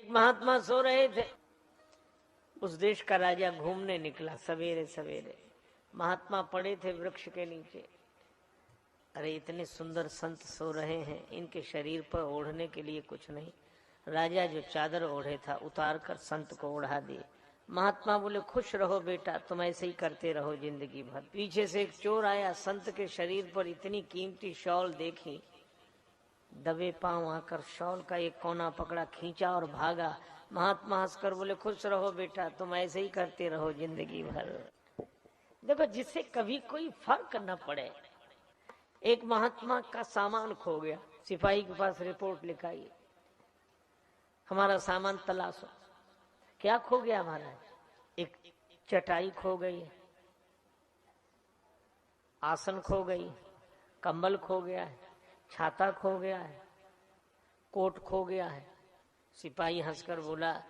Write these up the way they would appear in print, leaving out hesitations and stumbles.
महात्मा सो रहे थे। उस देश का राजा घूमने निकला सवेरे सवेरे। महात्मा पड़े थे वृक्ष के नीचे। अरे इतने सुंदर संत सो रहे हैं, इनके शरीर पर ओढ़ने के लिए कुछ नहीं। राजा जो चादर ओढ़े था उतार कर संत को ओढ़ा दिए। महात्मा बोले खुश रहो बेटा, तुम ऐसे ही करते रहो जिंदगी भर। पीछे से एक चोर आया, संत के शरीर पर इतनी कीमती शॉल देखी, दबे पांव आकर शॉल का एक कोना पकड़ा, खींचा और भागा। महात्मा हंसकर बोले खुश रहो बेटा, तुम ऐसे ही करते रहो जिंदगी भर। देखो, जिससे कभी कोई फर्क न पड़े। एक महात्मा का सामान खो गया, सिपाही के पास रिपोर्ट लिखाई, हमारा सामान तलाशो। क्या खो गया महाराज? एक चटाई खो गई है, आसन खो गई, कंबल खो गया है, छाता खो गया है, कोट खो गया है। सिपाही हंसकर बोला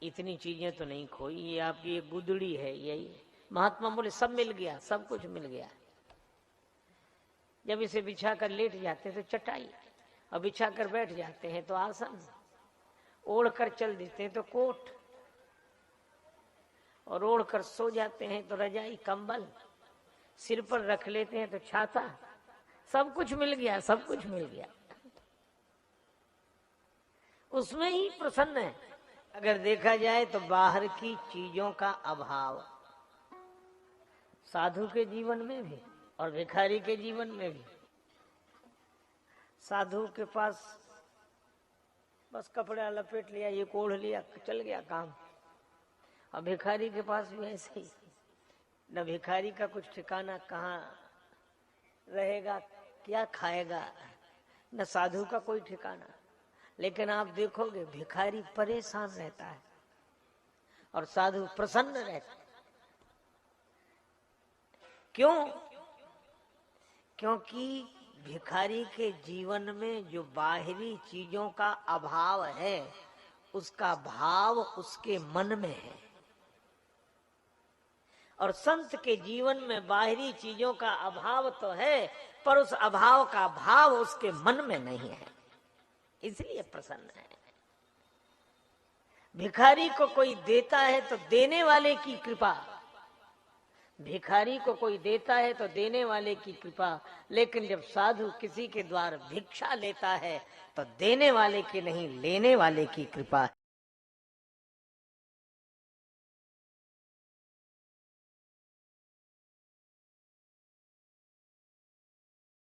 इतनी चीजें तो नहीं खोई, ये आपकी एक गुदड़ी है यही। महात्मा बोले सब मिल गया, सब कुछ मिल गया। जब इसे बिछा कर लेट जाते हैं तो चटाई, और बिछा कर बैठ जाते हैं तो आसन, ओढ़ कर चल देते हैं तो कोट, और ओढ़ कर सो जाते हैं तो रजाई कंबल, सिर पर रख लेते हैं तो छाता। सब कुछ मिल गया, सब कुछ मिल गया। उसमें ही प्रसन्न है। अगर देखा जाए तो बाहर की चीजों का अभाव साधु के जीवन में भी और भिखारी के जीवन में भी। साधु के पास बस कपड़ा लपेट लिया, ये ओढ़ लिया, चल गया काम। और भिखारी के पास भी ऐसे ही, न भिखारी का कुछ ठिकाना, कहाँ रहेगा, क्या खाएगा, न साधु का कोई ठिकाना। लेकिन आप देखोगे भिखारी परेशान रहता है और साधु प्रसन्न रहता है। क्यों? क्योंकि भिखारी के जीवन में जो बाहरी चीजों का अभाव है, उसका भाव उसके मन में है। और संत के जीवन में बाहरी चीजों का अभाव तो है, पर उस अभाव का भाव उसके मन में नहीं है, इसलिए प्रसन्न है। भिखारी को कोई देता है तो देने वाले की कृपा, भिखारी को कोई देता है तो देने वाले की कृपा। लेकिन जब साधु किसी के द्वार भिक्षा लेता है तो देने वाले की नहीं, लेने वाले की कृपा।